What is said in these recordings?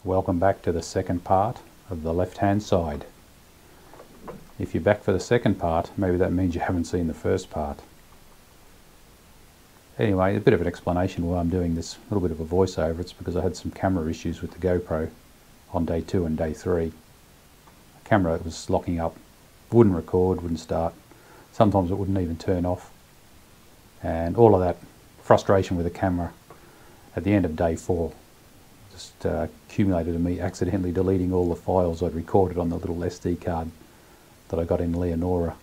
Welcome back to the second part of the left hand side. If you're back for the second part, maybe that means you haven't seen the first part. Anyway, a bit of an explanation why I'm doing this, a little bit of a voiceover. It's because I had some camera issues with the GoPro on day 2 and day 3. The camera was locking up, wouldn't record, wouldn't start. Sometimes it wouldn't even turn off. And all of that frustration with the camera at the end of day 4 just accumulated in me accidentally deleting all the files I'd recorded on the little SD card that I got in Leonora.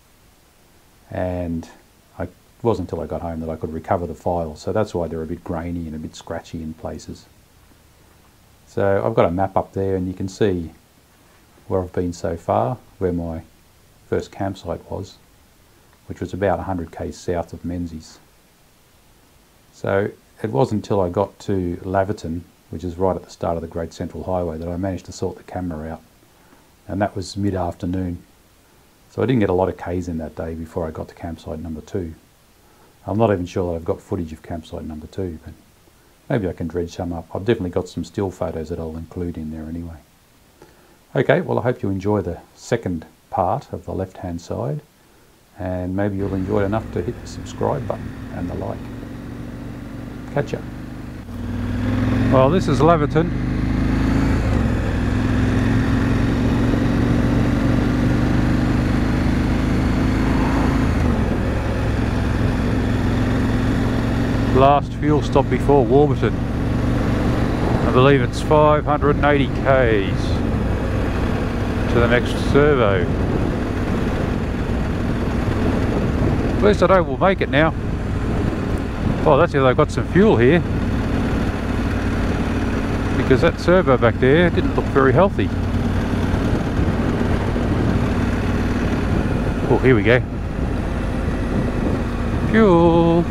And it wasn't until I got home that I could recover the files, so that's why they're a bit grainy and a bit scratchy in places. So I've got a map up there and you can see where I've been so far, where my first campsite was, which was about 100 k's south of Menzies. So it wasn't until I got to Laverton, which is right at the start of the Great Central Highway, that I managed to sort the camera out. And that was mid-afternoon. So I didn't get a lot of k's in that day before I got to campsite number 2. I'm not even sure that I've got footage of campsite number 2, but maybe I can dredge some up. I've definitely got some still photos that I'll include in there anyway. Okay, well I hope you enjoy the second part of the left-hand side, and maybe you'll enjoy it enough to hit the subscribe button and the like. Catch ya. Well, this is Laverton. Last fuel stop before Warburton. I believe it's 580 k's to the next servo. At least I know we'll make it now. Oh, that's how they've got some fuel here, because that servo back there didn't look very healthy. Oh, here we go. Fuel.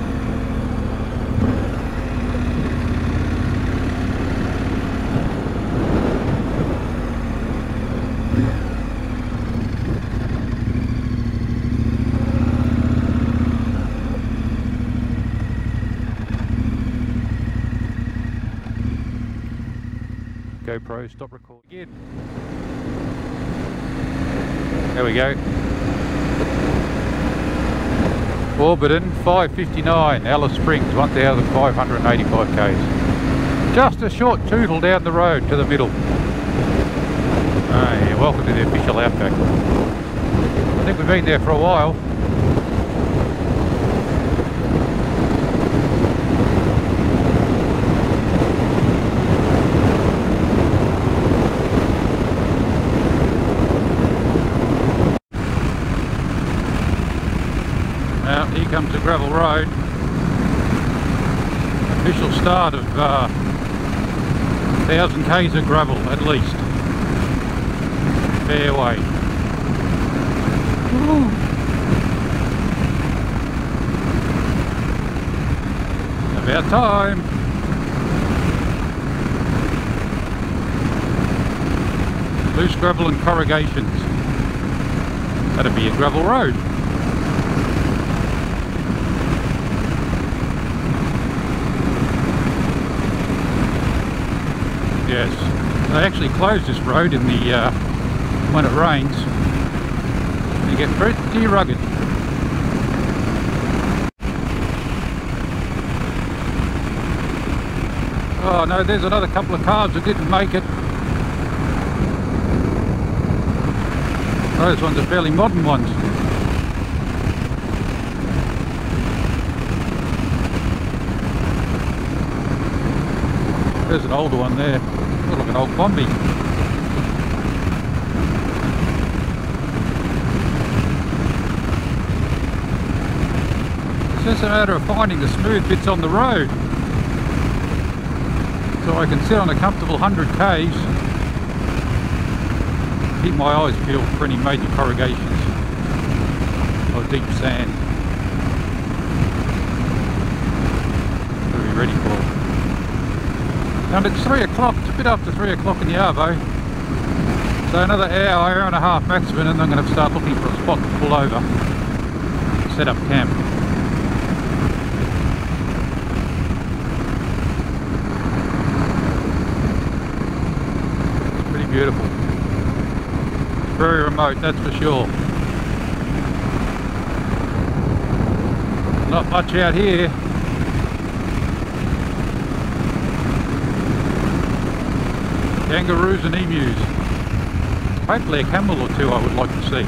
GoPro, stop recording again. There we go. Warburton 559, Alice Springs 1,585 k's. Just a short tootle down the road to the middle. Hey, welcome to the official Outback. I think we've been there for a while. Now, here comes the gravel road. Official start of 1,000 k's of gravel at least. Fairway. Woo. About time. Loose gravel and corrugations. That'd be a gravel road. Yes, they actually close this road in the when it rains. You get pretty rugged. Oh no, there's another couple of cars that didn't make it. Those ones are fairly modern ones. There's an older one there. Looks like an old Bombi. It's just a matter of finding the smooth bits on the road, so I can sit on a comfortable 100 k's, keep my eyes peeled for any major corrugations. or deep sand. What are we ready for? And it's 3 o'clock, it's a bit after 3 o'clock in the arvo. So another hour and a half maximum, and I'm going to start looking for a spot to pull over, set up camp. It's pretty beautiful. Very remote, that's for sure. Not much out here. Kangaroos and emus. Hopefully a camel or two I would like to see.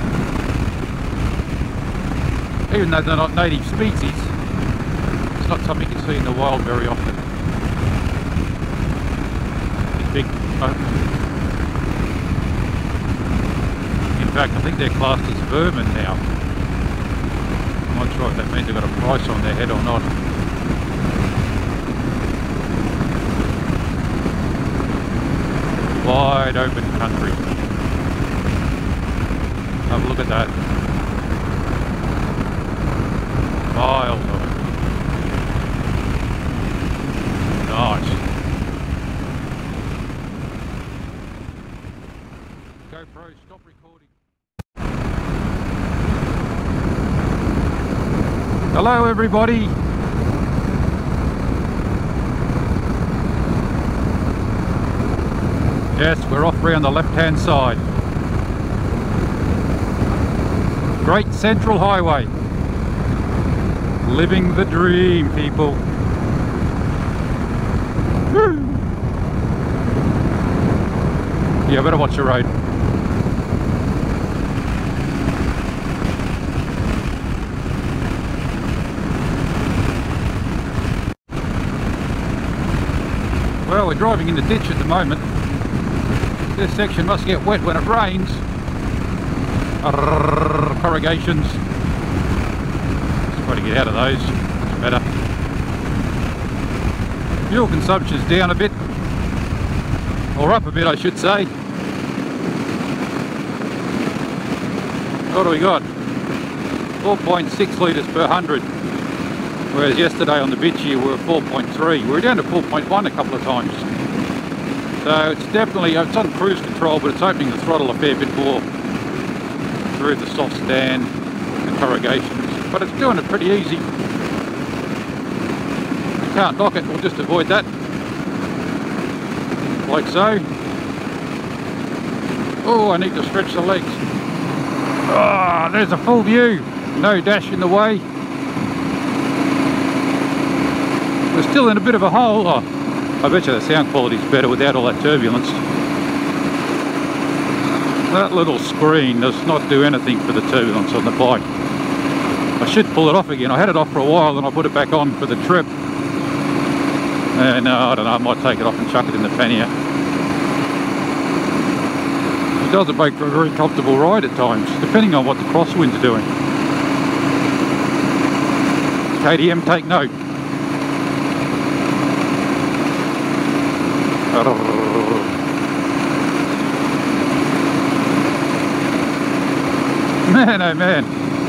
Even though they're not native species, it's not something you can see in the wild very often. These big in fact, I think they're classed as vermin now. I'm not sure if that means they've got a price on their head or not. Wide open country. Have a look at that. Miles of it. Nice. GoPro, stop recording. Hello everybody. Yes, we're off round the left-hand side. Great Central Highway. Living the dream, people. Woo! Yeah, better watch the road. Well, we're driving in the ditch at the moment. This section must get wet when it rains. Corrugations. Just try to get out of those. It's better. Fuel consumption's down a bit. Or up a bit, I should say. What do we got? 4.6 litres per 100. Whereas yesterday on the bitch here we were 4.3. We were down to 4.1 a couple of times. So it's definitely, it's on cruise control, but it's opening the throttle a fair bit more through the soft stand and corrugations. But it's doing it pretty easy. You can't knock it, we'll just avoid that. Like so. Oh, I need to stretch the legs. Ah, oh, there's a full view. No dash in the way. We're still in a bit of a hole. Oh, I bet you the sound quality is better without all that turbulence. That little screen does not do anything for the turbulence on the bike. I should pull it off again. I had it off for a while and I put it back on for the trip. And I don't know, I might take it off and chuck it in the pannier. It doesn't make for a very comfortable ride at times, depending on what the crosswind's doing. KTM, take note. Man, oh man,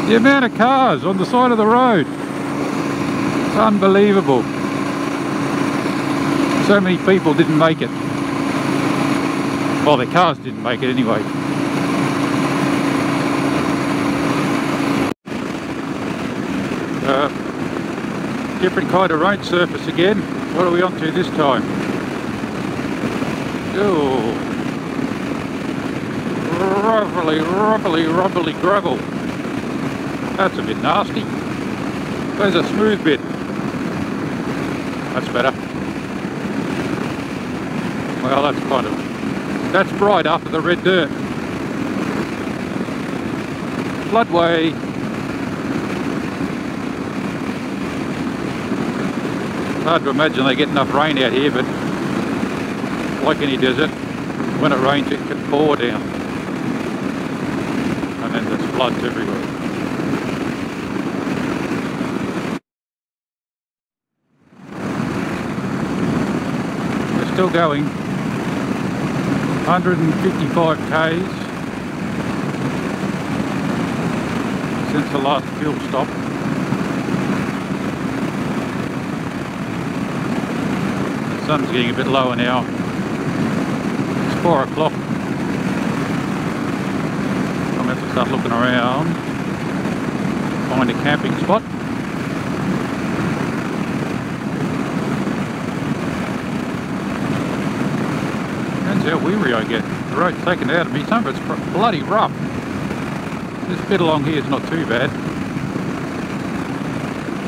the amount of cars on the side of the road, it's unbelievable. So many people didn't make it. Well, their cars didn't make it anyway. Different kind of road surface again. What are we on to this time? Oh, rubbly gravel. That's a bit nasty. There's a smooth bit. That's better. Well, that's kind of, that's bright after the red dirt. Floodway. Hard to imagine they get enough rain out here, but like any desert, when it rains it can pour down. And then there's floods everywhere. We're still going 155 k's. since the last fuel stop. The sun's getting a bit lower now. It's 4 o'clock. I'm going to have to start looking around, find a camping spot. Depends how weary I get. The road's taken out of me. Some of it's bloody rough. This bit along here is not too bad.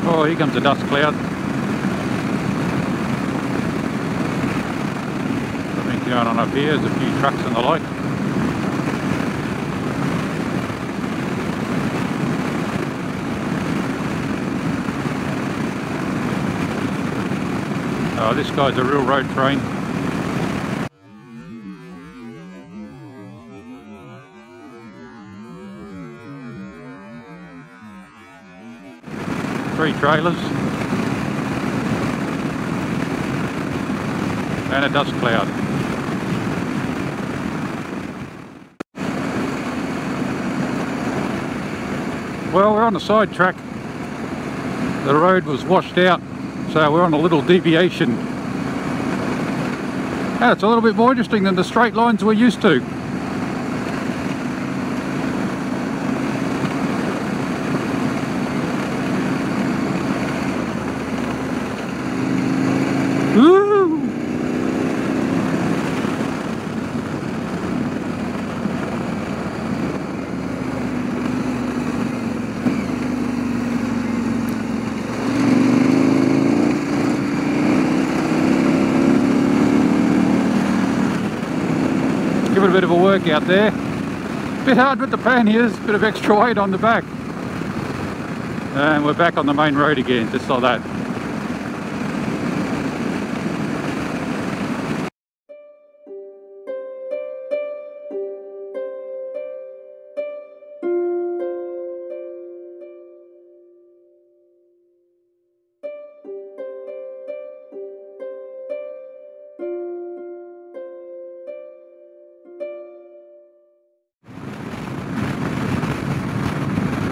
Oh, here comes a dust cloud. Something going on up here. There's a few trucks and the like. Oh, this guy's a real road train. Three trailers and a dust cloud. Well, we're on the side track. The road was washed out, so we're on a little deviation. And it's a little bit more interesting than the straight lines we're used to. Give it a bit of a work out there. Bit hard with the panniers, bit of extra weight on the back. And we're back on the main road again, just like that.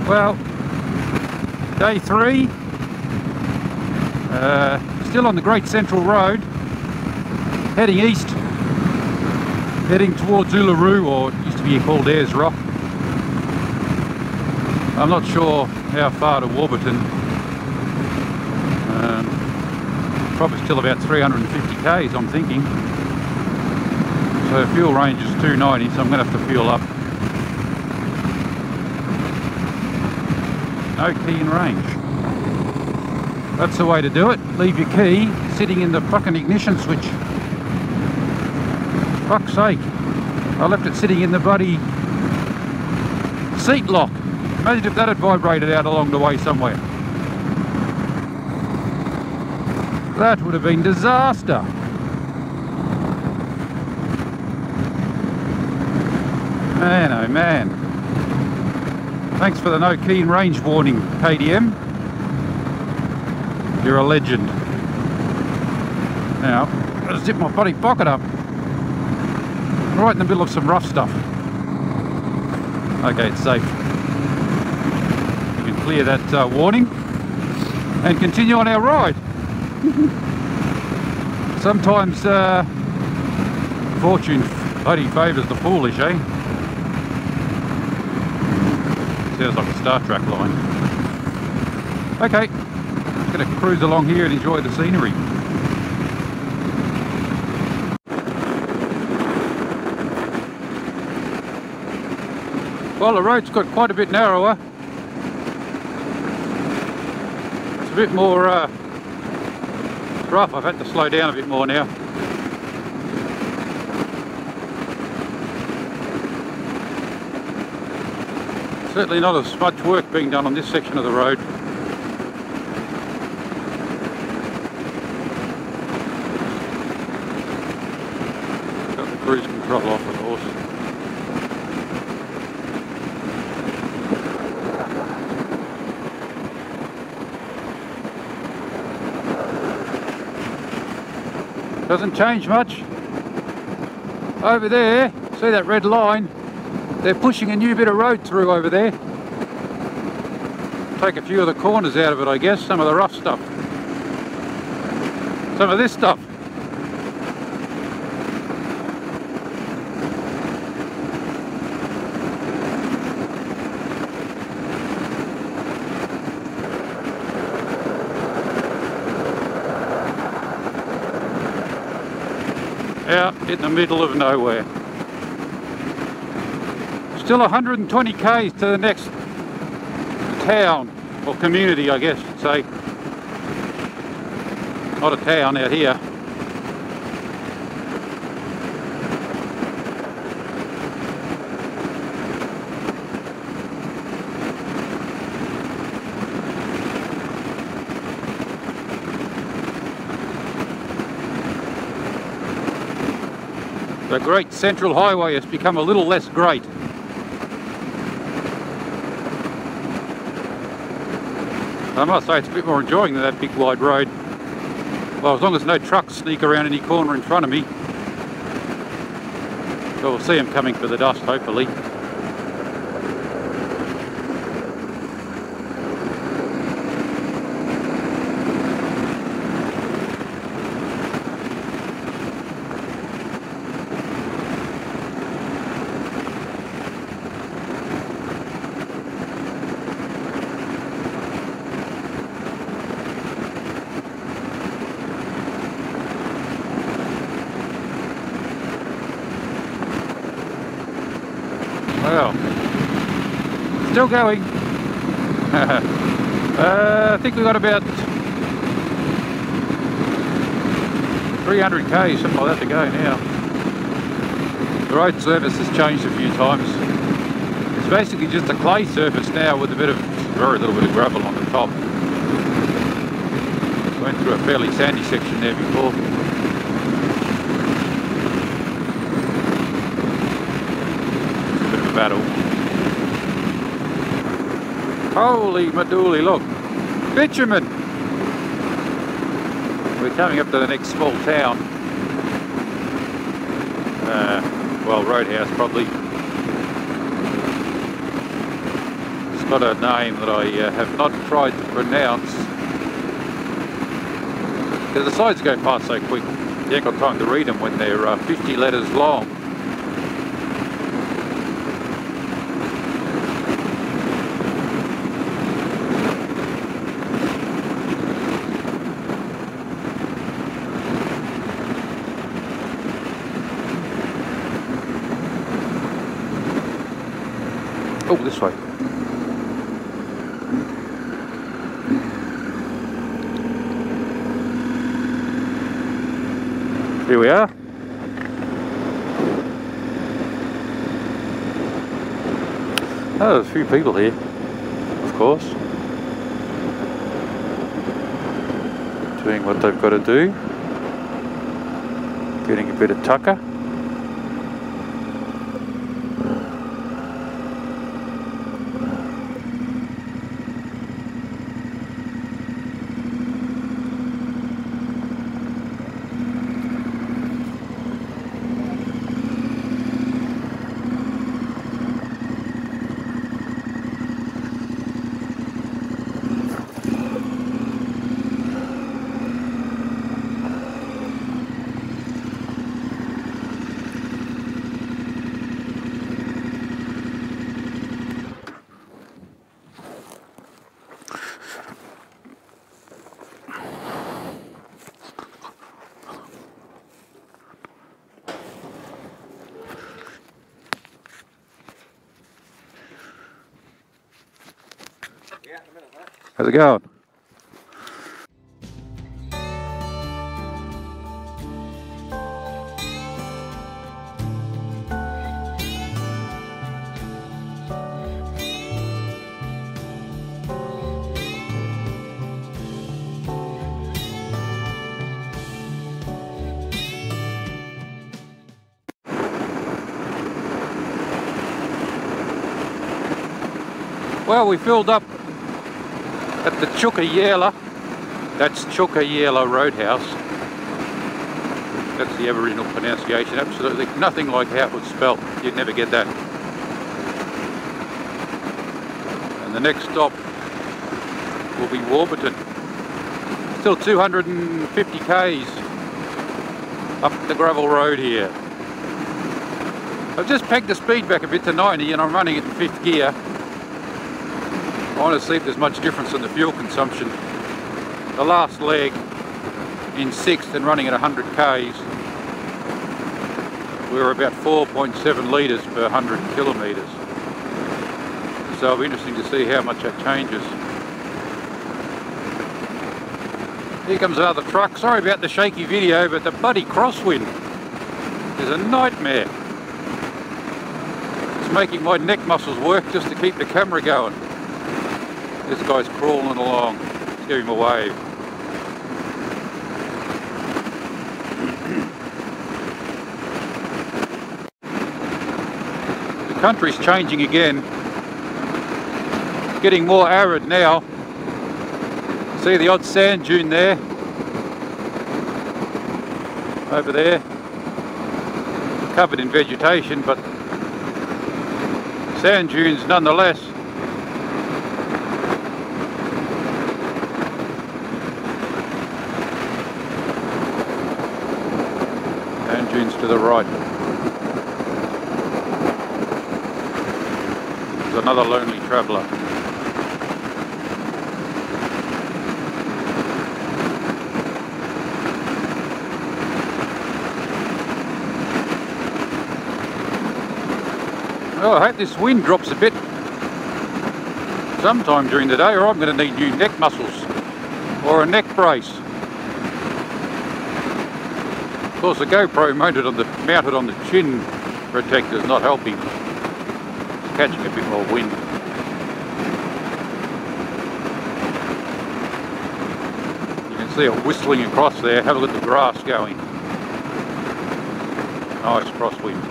Well, day 3, still on the Great Central Road, heading east, heading towards Uluru, or it used to be called Ayers Rock. I'm not sure how far to Warburton, probably still about 350 k's I'm thinking. So fuel range is 290, so I'm going to have to fuel up. No key in range. That's the way to do it. Leave your key sitting in the fucking ignition switch. Fuck's sake. I left it sitting in the bloody seat lock. Imagine if that had vibrated out along the way somewhere. That would have been disaster. Man, oh man. Thanks for the no key in range warning, KDM. You're a legend. Now, I'll zip my bloody pocket up. Right in the middle of some rough stuff. Okay, it's safe. You can clear that warning and continue on our ride. Sometimes fortune bloody favours the foolish, eh? Sounds like a Star Trek line. Okay, just going to cruise along here and enjoy the scenery. Well, the road's got quite a bit narrower. It's a bit more rough. I've had to slow down a bit more now. Certainly not as much work being done on this section of the road. Got the cruise control off, of course. Doesn't change much. Over there, see that red line? They're pushing a new bit of road through over there. Take a few of the corners out of it, I guess, some of the rough stuff. Some of this stuff. Out in the middle of nowhere. Still 120 k's to the next town, or community I guess you'd say. Not a town out here. The Great Central Highway has become a little less great. I must say it's a bit more enjoying than that big wide road. Well, as long as no trucks sneak around any corner in front of me. So we'll see them coming for the dust, hopefully. Well, still going. I think we've got about 300 k's, something like that to go now. The road surface has changed a few times. It's basically just a clay surface now with a bit of, very little bit of gravel on the top. Went through a fairly sandy section there before. Battle. Holy madooly, look! Bitumen! We're coming up to the next small town. Well, roadhouse probably. It's got a name that I have not tried to pronounce. Because the signs go past so quick, you ain't got time to read them when they're 50 letters long. Oh, this way. Here we are. Oh, there's a few people here, of course, doing what they've got to do, getting a bit of tucker. How's it going? Well, we filled up at the Chukayela. That's Chukayela Roadhouse. That's the Aboriginal pronunciation. Absolutely nothing like how it was spelt. You'd never get that. And the next stop will be Warburton. Still 250 k's up the gravel road here. I've just pegged the speed back a bit to 90 and I'm running it in 5th gear. I want to see if there's much difference in the fuel consumption. The last leg in 6th and running at 100 k's, we were about 4.7 litres per 100 kilometres. So it'll be interesting to see how much that changes. Here comes another truck. Sorry about the shaky video, but the bloody crosswind is a nightmare. It's making my neck muscles work just to keep the camera going. This guy's crawling along. Let's give him a wave. The country's changing again. Getting more arid now. See the odd sand dune there, over there, covered in vegetation, but sand dunes nonetheless. Sand dunes to the right. There's another lonely traveller. Oh, I hope this wind drops a bit sometime during the day, or I'm going to need new neck muscles or a neck brace. Of course, the GoPro mounted on the chin protector is not helping. It's catching a bit more wind. You can see it whistling across there. Have a look at the grass going. Nice crosswind.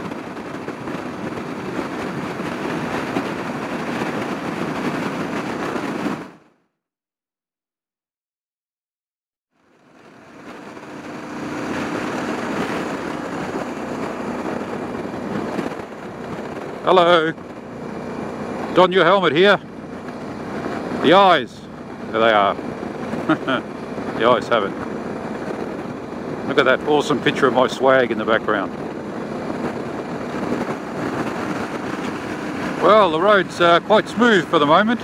Hello. Don your helmet here. The eyes. There they are. The eyes have it. Look at that awesome picture of my swag in the background. Well, the road's quite smooth for the moment,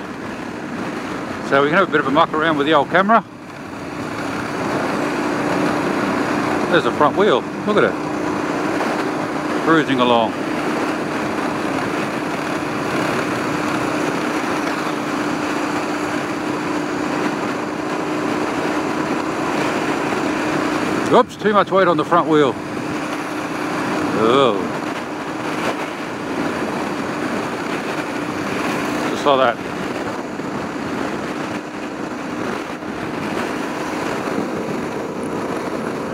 so we can have a bit of a muck around with the old camera. There's the front wheel. Look at it. Cruising along. Oops, too much weight on the front wheel. Oh. Just saw that.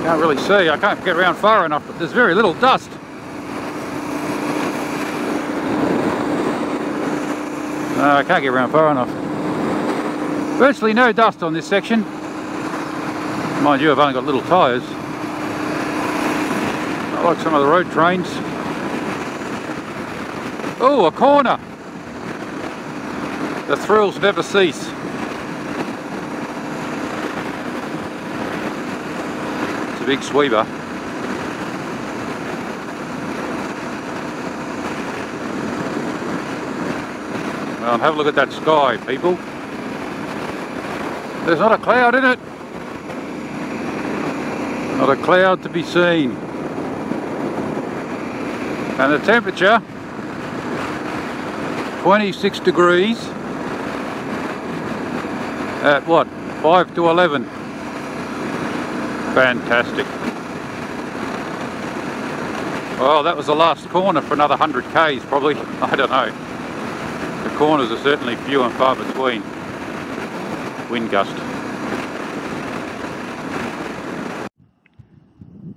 Can't really see, I can't get around far enough, but there's very little dust. No, I can't get around far enough. Virtually no dust on this section. Mind you, I've only got little tyres. I like some of the road trains. Oh, a corner! The thrills never cease. It's a big sweeper. Well, have a look at that sky, people. There's not a cloud in it. Not a cloud to be seen. And the temperature, 26 degrees at what, 5 to 11. Fantastic. Well, that was the last corner for another 100 k's probably. I don't know. The corners are certainly few and far between. Wind gust.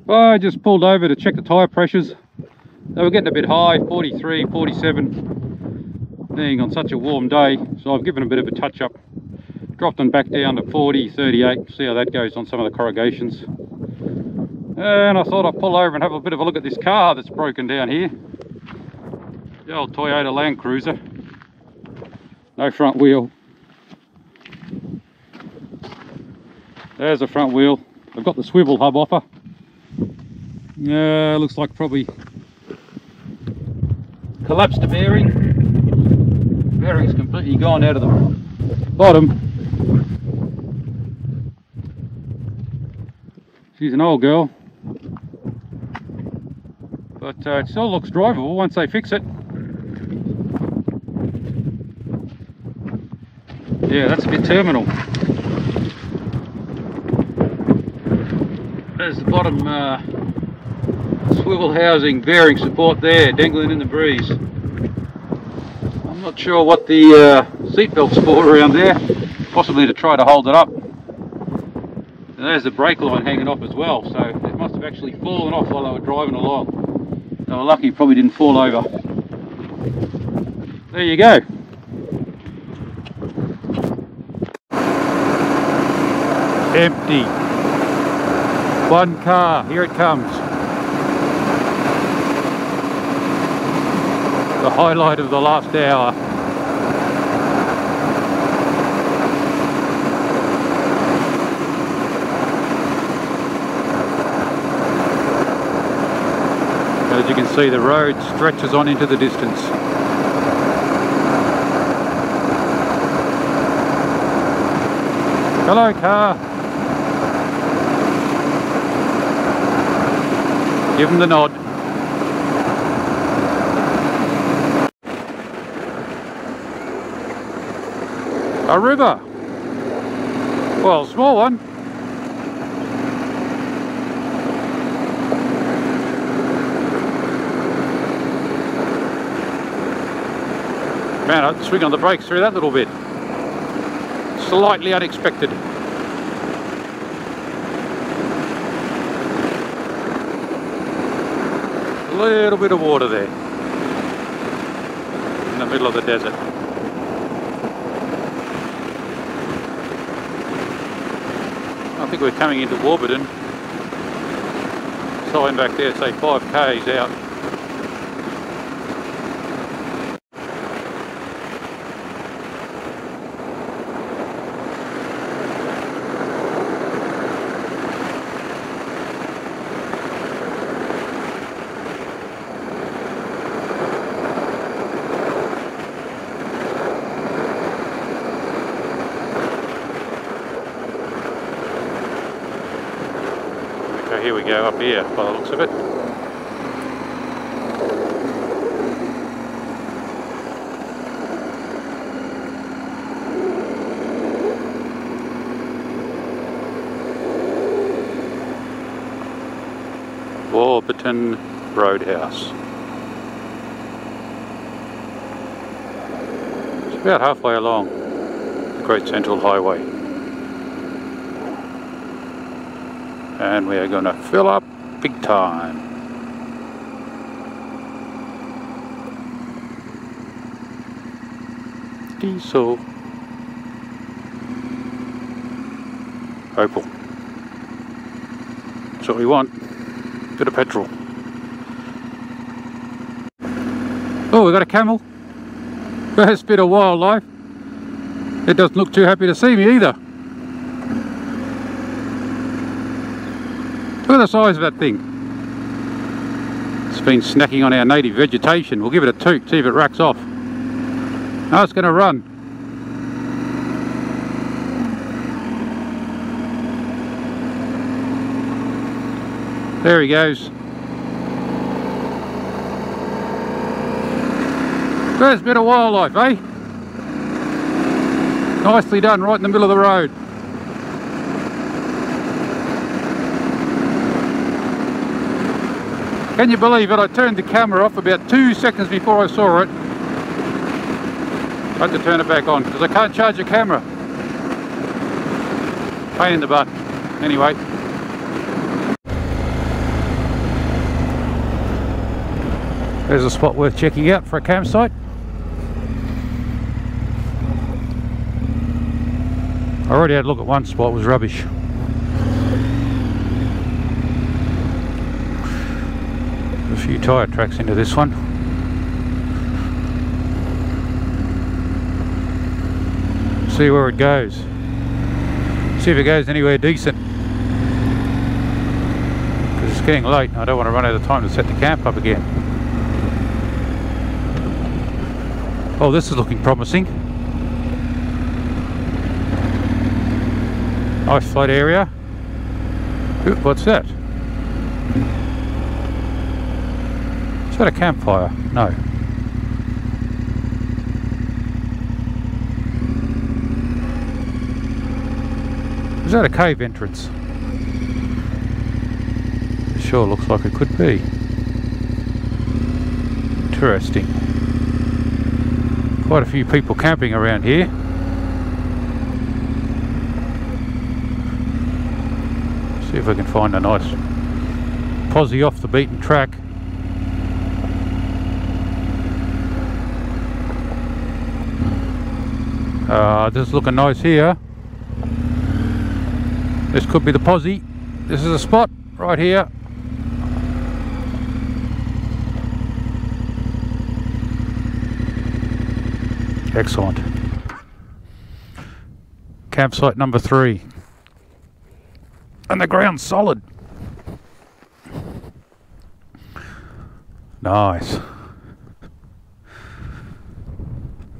Well, I just pulled over to check the tyre pressures. They were getting a bit high, 43, 47, being on such a warm day. So I've given a bit of a touch up. Dropped them back down to 40, 38, see how that goes on some of the corrugations. And I thought I'd pull over and have a bit of a look at this car that's broken down here. The old Toyota Land Cruiser. No front wheel. There's the front wheel. I've got the swivel hub offer. Looks like probably collapsed a bearing. Bearing's completely gone out of the bottom. She's an old girl, but it still looks drivable once they fix it. Yeah, that's a bit terminal. There's the bottom swivel housing bearing support there, dangling in the breeze. I'm not sure what the seat belt's for around there, possibly to try to hold it up. And there's the brake line hanging off as well, so it must have actually fallen off while they were driving along. They were lucky it probably didn't fall over. There you go. Empty. One car, here it comes. The highlight of the last hour. As you can see, the road stretches on into the distance. Hello, car. Give him the nod. A river. Well, a small one. Man, I'd swing on the brakes through that little bit. Slightly unexpected. A little bit of water there. In the middle of the desert. I think we're coming into Warburton. Sign back there, say 5 k's out. So here we go, up here by the looks of it. Warburton Roadhouse. It's about halfway along the Great Central Highway. And we are going to fill up big time. Diesel. Opal. That's what we want. Bit of petrol. Oh, we got a camel. First bit of wildlife. It doesn't look too happy to see me either. Look at the size of that thing. It's been snacking on our native vegetation. We'll give it a toot, see if it racks off. No, it's going to run. There he goes. First bit of wildlife, eh? Nicely done, right in the middle of the road. Can you believe it? I turned the camera off about 2 seconds before I saw it. I had to turn it back on because I can't charge the camera. Pain in the butt. Anyway. There's a spot worth checking out for a campsite. I already had a look at one spot, it was rubbish. A few tyre tracks into this one. See where it goes. See if it goes anywhere decent. Because it's getting late and I don't want to run out of time to set the camp up again. Oh, this is looking promising. Nice flat area. Ooh, what's that? Is that a campfire? No. Is that a cave entrance? It sure looks like it could be. Interesting. Quite a few people camping around here. See if I can find a nice posse off the beaten track. This is looking nice here. This could be the posse. This is a spot right here. Excellent. Campsite number 3. And the ground's solid. Nice.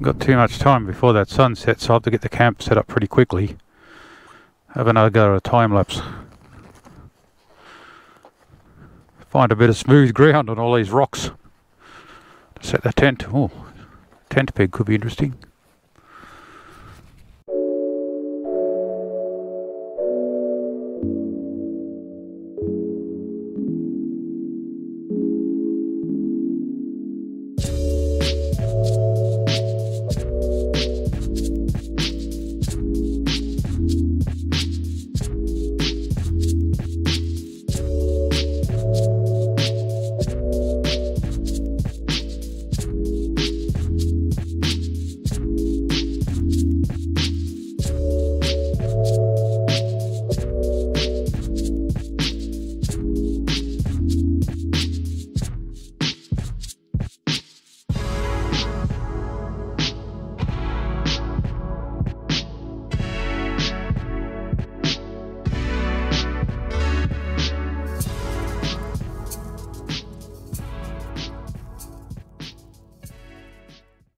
Got too much time before that sun sets, so I have to get the camp set up pretty quickly. Have another go at a time lapse. Find a bit of smooth ground on all these rocks to set the tent. Oh, tent peg could be interesting.